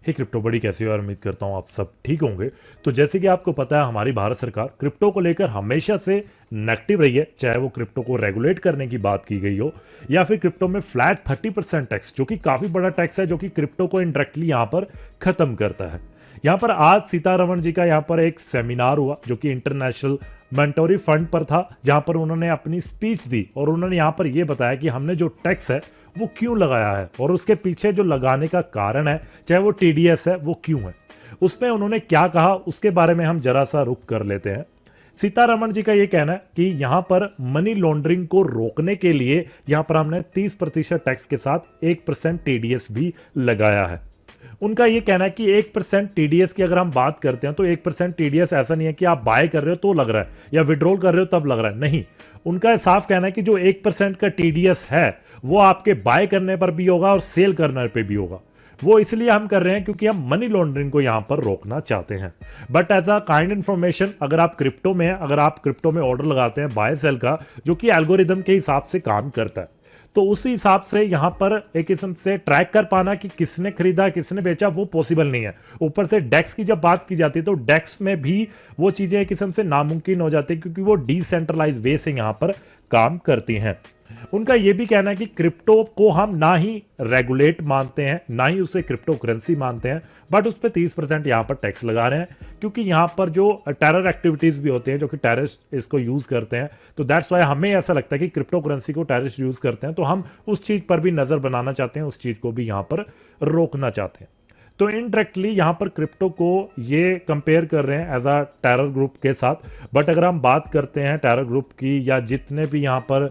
हे crypto बड़ी कैसी हो यार, उम्मीद करता हूँ आप सब ठीक होंगे। तो जैसे कि आपको पता है हमारी भारत सरकार क्रिप्टो को लेकर हमेशा से नेगेटिव रही है, चाहे वो क्रिप्टो को रेगुलेट करने की बात की गई हो या फिर क्रिप्टो में फ्लैट 30% टैक्स, जो कि काफी बड़ा टैक्स है, जो कि क्रिप्टो को इनडायरेक्टली यहाँ पर खत्म करता है। यहाँ पर आज सीतारमण जी का यहाँ पर एक सेमिनार हुआ जो कि इंटरनेशनल मॉनेटरी फंड पर था, जहां पर उन्होंने अपनी स्पीच दी और उन्होंने यहाँ पर यह बताया कि हमने जो टैक्स है वो क्यों लगाया है और उसके पीछे जो लगाने का कारण है, चाहे वो टीडीएस है, वो क्यों है। उसमें उन्होंने क्या कहा उसके बारे में हम जरा सा रुक कर लेते हैं। सीतारमण जी का यह कहना है कि यहां पर मनी लॉन्ड्रिंग को रोकने के लिए यहां पर हमने 30% टैक्स के साथ 1% टीडीएस भी लगाया है। उनका यह कहना है कि 1% टीडीएस की अगर हम बात करते हैं तो 1% टीडीएस ऐसा नहीं है कि आप बाय कर रहे हो तो लग रहा है या विड्रॉल कर रहे हो तब लग रहा है, नहीं। उनका साफ कहना है कि जो 1% का टीडीएस है वो आपके बाय करने पर भी होगा और सेल करने पर भी होगा। वो इसलिए हम कर रहे हैं क्योंकि हम मनी लॉन्ड्रिंग को यहां पर रोकना चाहते हैं। But as a kind information, अगर आप क्रिप्टो में अगर आप क्रिप्टो में ऑर्डर लगाते हैं बाय सेल का, जो कि एल्गोरिदम के हिसाब से काम करता है, तो उसी हिसाब से यहां पर एक किस्म से ट्रैक कर पाना कि किसने खरीदा किसने बेचा वो पॉसिबल नहीं है। ऊपर से डेक्स की जब बात की जाती है तो डेक्स में भी वो चीजें एक किस्म से नामुमकिन हो जाती है क्योंकि वो डिसेंट्रलाइज वे से यहां पर काम करती हैं। उनका यह भी कहना है कि क्रिप्टो को हम ना ही रेगुलेट मानते हैं ना ही उसे क्रिप्टो करेंसी मानते हैं, बट उस पर 30% यहां पर टैक्स लगा रहे हैं क्योंकि यहां पर जो टेरर एक्टिविटीज भी होते हैं, जो कि टेररिस्ट इसको यूज करते हैं, तो दैट्स वाई हमें ऐसा लगता है कि क्रिप्टो करेंसी को टेररिस्ट यूज करते हैं, तो हम उस चीज पर भी नजर बनाना चाहते हैं, उस चीज को भी यहां पर रोकना चाहते हैं। तो इनडायरेक्टली यहां पर क्रिप्टो को ये कंपेयर कर रहे हैं एज अ टेरर ग्रुप के साथ। बट अगर हम बात करते हैं टेरर ग्रुप की या जितने भी यहां पर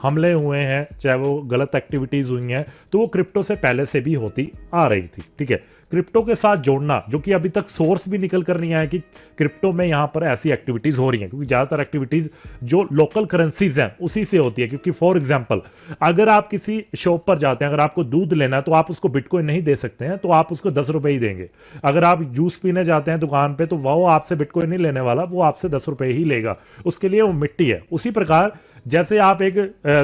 हमले हुए हैं, चाहे वो गलत एक्टिविटीज हुई हैं, तो वो क्रिप्टो से पहले से भी होती आ रही थी। ठीक है, क्रिप्टो के साथ जोड़ना, जो कि अभी तक सोर्स भी निकल कर नहीं आया कि क्रिप्टो में यहां पर ऐसी एक्टिविटीज हो रही हैं, क्योंकि ज्यादातर एक्टिविटीज जो लोकल करेंसीज हैं उसी से होती है। क्योंकि फॉर एग्जांपल अगर आप किसी शॉप पर जाते हैं, अगर आपको दूध लेना है तो आप उसको बिटकॉइन नहीं दे सकते हैं, तो आप उसको 10 रुपए ही देंगे। अगर आप जूस पीने जाते हैं दुकान पे तो वो आपसे बिटकॉइन नहीं लेने वाला, वो आपसे 10 रुपए ही लेगा, उसके लिए वो मिट्टी है। उसी प्रकार जैसे आप एक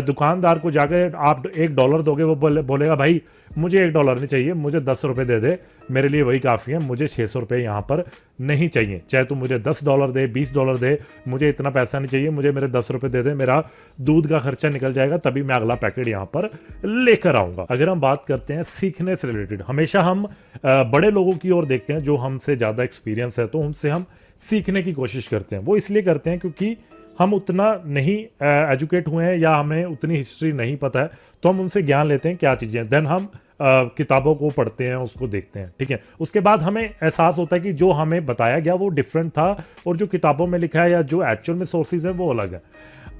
दुकानदार को जाकर आप $1 दोगे, वो बोलेगा भाई मुझे $1 नहीं चाहिए, मुझे 10 रुपए दे दे, मेरे लिए वही काफ़ी है, मुझे 600 रुपए यहाँ पर नहीं चाहिए। चाहे तू मुझे $10 दे, $20 दे, मुझे इतना पैसा नहीं चाहिए, मुझे मेरे 10 रुपए दे दे, मेरा दूध का खर्चा निकल जाएगा, तभी मैं अगला पैकेट यहाँ पर लेकर आऊँगा। अगर हम बात करते हैं सीखने से रिलेटेड, हमेशा हम बड़े लोगों की ओर देखते हैं जो हमसे ज़्यादा एक्सपीरियंस है, तो उनसे हम सीखने की कोशिश करते हैं। वो इसलिए करते हैं क्योंकि हम उतना नहीं एजुकेट हुए हैं या हमें उतनी हिस्ट्री नहीं पता है, तो हम उनसे ज्ञान लेते हैं क्या चीज़ें, देन हम किताबों को पढ़ते हैं, उसको देखते हैं। ठीक है, उसके बाद हमें एहसास होता है कि जो हमें बताया गया वो डिफरेंट था और जो किताबों में लिखा है या जो एक्चुअल में सोर्सेज है वो अलग है।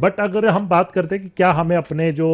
बट अगर हम बात करते हैं कि क्या हमें अपने जो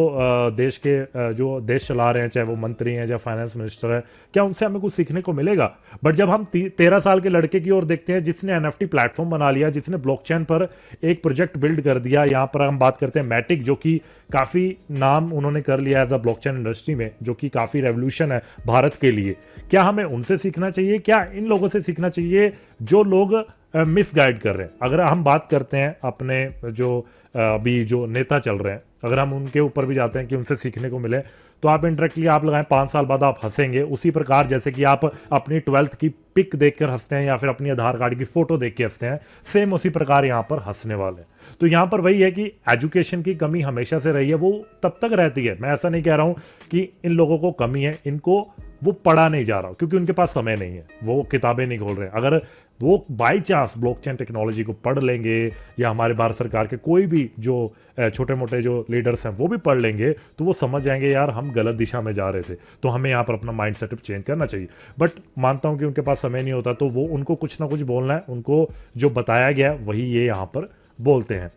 देश के जो देश चला रहे हैं, चाहे वो मंत्री हैं या फाइनेंस मिनिस्टर है, क्या उनसे हमें कुछ सीखने को मिलेगा। बट जब हम 13 साल के लड़के की ओर देखते हैं जिसने एनएफटी प्लेटफॉर्म बना लिया, जिसने ब्लॉकचेन पर एक प्रोजेक्ट बिल्ड कर दिया, यहाँ पर हम बात करते हैं मैटिक, जो कि काफ़ी नाम उन्होंने कर लिया एज अ ब्लॉकचेन इंडस्ट्री में, जो कि काफ़ी रेवोल्यूशन है भारत के लिए। क्या हमें उनसे सीखना चाहिए, क्या इन लोगों से सीखना चाहिए जो लोग मिसगाइड कर रहे हैं। अगर हम बात करते हैं अपने जो अभी जो नेता चल रहे हैं, अगर हम उनके ऊपर भी जाते हैं कि उनसे सीखने को मिले, तो आप इंडायरेक्टली आप लगाएं 5 साल बाद आप हंसेंगे। उसी प्रकार जैसे कि आप अपनी 12th की पिक देखकर हंसते हैं या फिर अपनी आधार कार्ड की फोटो देख के हंसते हैं, सेम उसी प्रकार यहाँ पर हंसने वाले हैं। तो यहाँ पर वही है कि एजुकेशन की कमी हमेशा से रही है, वो तब तक रहती है। मैं ऐसा नहीं कह रहा हूँ कि इन लोगों को कमी है, इनको वो पढ़ा नहीं जा रहा क्योंकि उनके पास समय नहीं है, वो किताबें नहीं खोल रहे। अगर वो बाई चांस ब्लॉकचेन टेक्नोलॉजी को पढ़ लेंगे या हमारे भारत सरकार के कोई भी जो छोटे मोटे जो लीडर्स हैं वो भी पढ़ लेंगे, तो वो समझ जाएंगे यार हम गलत दिशा में जा रहे थे, तो हमें यहाँ पर अपना माइंड सेटअप चेंज करना चाहिए। बट मानता हूँ कि उनके पास समय नहीं होता, तो वो उनको कुछ ना कुछ बोलना है, उनको जो बताया गया है वही ये यहाँ पर बोलते हैं।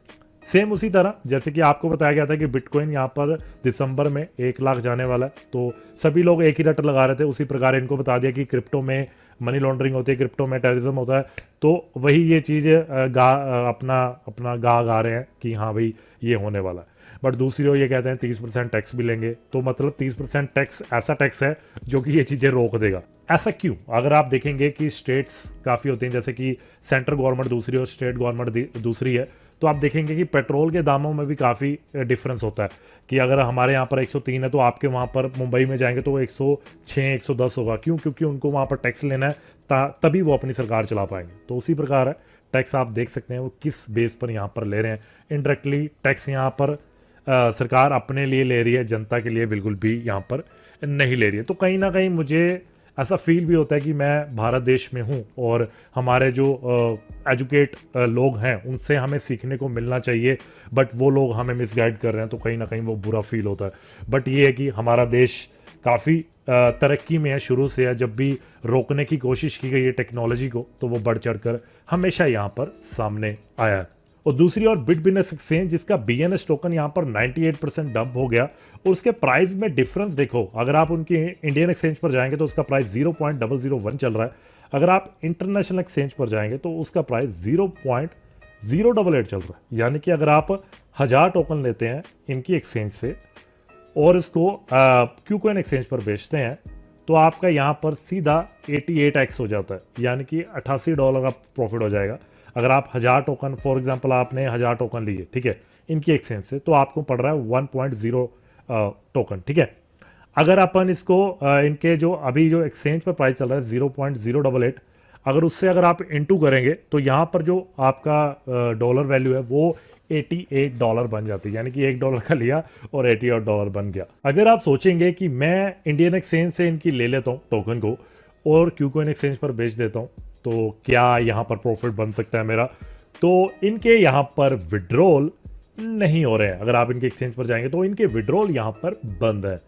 सेम उसी तरह जैसे कि आपको बताया गया था कि बिटकॉइन यहाँ पर दिसंबर में 1 लाख जाने वाला है, तो सभी लोग एक ही रट लगा रहे थे। उसी प्रकार इनको बता दिया कि क्रिप्टो में मनी लॉन्ड्रिंग होती है, क्रिप्टो में टेररिज्म होता है, तो वही ये चीज़ अपना गा रहे हैं कि हाँ भाई ये होने वाला है। बट दूसरी ओर ये कहते हैं 30% टैक्स भी लेंगे, तो मतलब 30% टैक्स ऐसा टैक्स है जो कि ये चीज़ें रोक देगा। ऐसा क्यों? अगर आप देखेंगे कि स्टेट्स काफ़ी होती हैं, जैसे कि सेंट्रल गवर्नमेंट दूसरी और स्टेट गवर्नमेंट दूसरी है, तो तो आप देखेंगे कि पेट्रोल के दामों में भी काफ़ी डिफरेंस होता है कि अगर हमारे यहाँ पर 103 है तो आपके वहाँ पर मुंबई में जाएंगे तो वो 106 110 होगा। क्यों? क्योंकि उनको वहाँ पर टैक्स लेना है, तभी वो अपनी सरकार चला पाएंगे। तो उसी प्रकार है, टैक्स आप देख सकते हैं वो किस बेस पर यहाँ पर ले रहे हैं। इनडायरेक्टली टैक्स यहाँ पर सरकार अपने लिए ले रही है, जनता के लिए बिल्कुल भी यहाँ पर नहीं ले रही है। तो कहीं ना कहीं मुझे ऐसा फील भी होता है कि मैं भारत देश में हूँ और हमारे जो एजुकेट लोग हैं उनसे हमें सीखने को मिलना चाहिए, बट वो लोग हमें मिसगाइड कर रहे हैं, तो कहीं ना कहीं वो बुरा फील होता है। बट ये है कि हमारा देश काफ़ी तरक्की में है, शुरू से है। जब भी रोकने की कोशिश की गई है टेक्नोलॉजी को, तो वो बढ़ चढ़कर हमेशा यहाँ पर सामने आया है। और दूसरी ओर बिटबिनेस एक्सचेंज, जिसका बीएनएस टोकन यहाँ पर 98% डंप हो गया और उसके प्राइस में डिफरेंस देखो। अगर आप उनके इंडियन एक्सचेंज पर जाएंगे तो उसका प्राइस 0.001 चल रहा है। अगर आप इंटरनेशनल एक्सचेंज पर जाएंगे तो उसका प्राइस 0.088 चल रहा है। यानी कि अगर आप 1000 टोकन लेते हैं इनकी एक्सचेंज से और इसको क्यूकॉइन एक्सचेंज पर बेचते हैं, तो आपका यहाँ पर सीधा 88x हो जाता है, यानी कि $88 का प्रॉफिट हो जाएगा। अगर आप 1000 टोकन, फॉर एग्जांपल आपने 1000 टोकन लिए, ठीक है, इनकी एक्सचेंज से, तो आपको पड़ रहा है 1.0 टोकन, ठीक है। अगर अपन इसको इनके जो अभी जो एक्सचेंज पर प्राइस चल रहा है 0.088, अगर उससे अगर आप इंटू करेंगे तो यहाँ पर जो आपका डॉलर वैल्यू है वो $88 बन जाती है। यानी कि $1 का लिया और $88 बन गया। अगर आप सोचेंगे कि मैं इंडियन एक्सचेंज से इनकी ले लेता हूँ टोकन को और क्यूकॉइन एक्सचेंज पर बेच देता हूँ, तो क्या यहाँ पर प्रॉफिट बन सकता है मेरा? तो इनके यहाँ पर विड्रॉल नहीं हो रहे हैं। अगर आप इनके एक्सचेंज पर जाएंगे तो इनके विड्रॉल यहाँ पर बंद है,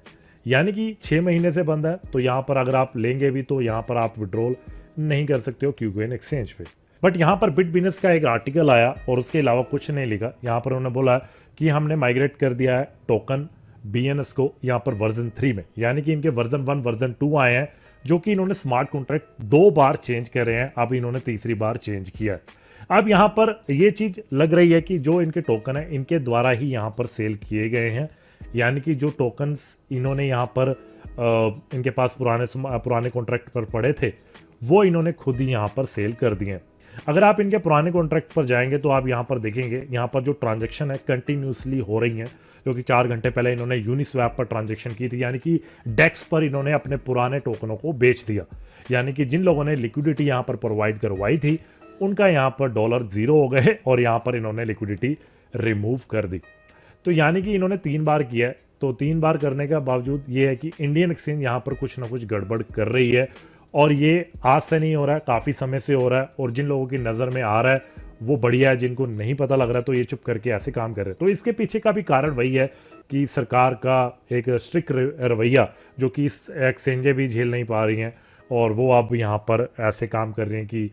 यानी कि 6 महीने से बंद है। तो यहाँ पर अगर आप लेंगे भी तो यहाँ पर आप विड्रॉल नहीं कर सकते हो क्यूकॉइन एक्सचेंज पे। बट यहाँ पर बिटबिनेस का एक आर्टिकल आया और उसके अलावा कुछ नहीं लिखा। यहाँ पर उन्होंने बोला कि हमने माइग्रेट कर दिया है टोकन बीएनएस को यहाँ पर वर्जन 3 में, यानी कि इनके वर्जन 1 वर्जन 2 आए हैं, जो कि इन्होंने स्मार्ट कॉन्ट्रैक्ट 2 बार चेंज करे हैं, अब इन्होंने तीसरी बार चेंज किया है। अब यहाँ पर ये चीज लग रही है कि जो इनके टोकन है इनके द्वारा ही यहाँ पर सेल किए गए हैं, यानी कि जो टोकन्स इन्होंने यहाँ पर इनके पास पुराने कॉन्ट्रैक्ट पर पड़े थे वो इन्होंने खुद ही यहाँ पर सेल कर दिए हैं। अगर आप इनके पुराने कॉन्ट्रैक्ट पर जाएंगे तो आप यहाँ पर देखेंगे यहाँ पर जो ट्रांजैक्शन है कंटिन्यूसली हो रही हैं, जो कि 4 घंटे पहले इन्होंने यूनिस्वैप पर ट्रांजैक्शन की थी, यानी कि डेक्स पर इन्होंने अपने पुराने टोकनों को बेच दिया। यानी कि जिन लोगों ने लिक्विडिटी यहाँ पर प्रोवाइड करवाई थी उनका यहाँ पर डॉलर 0 हो गए और यहाँ पर इन्होंने लिक्विडिटी रिमूव कर दी। तो यानी कि इन्होंने 3 बार किया है। तो 3 बार करने का बावजूद ये है कि इंडियन एक्सचेंज यहाँ पर कुछ ना कुछ गड़बड़ कर रही है, और ये आज से नहीं हो रहा है, काफ़ी समय से हो रहा है। और जिन लोगों की नज़र में आ रहा है वो बढ़िया है, जिनको नहीं पता लग रहा है तो ये चुप करके ऐसे काम कर रहे हैं। तो इसके पीछे का भी कारण वही है कि सरकार का एक स्ट्रिक्ट रवैया, जो कि एक्सचेंजें भी झेल नहीं पा रही हैं और वो अब यहाँ पर ऐसे काम कर रही हैं कि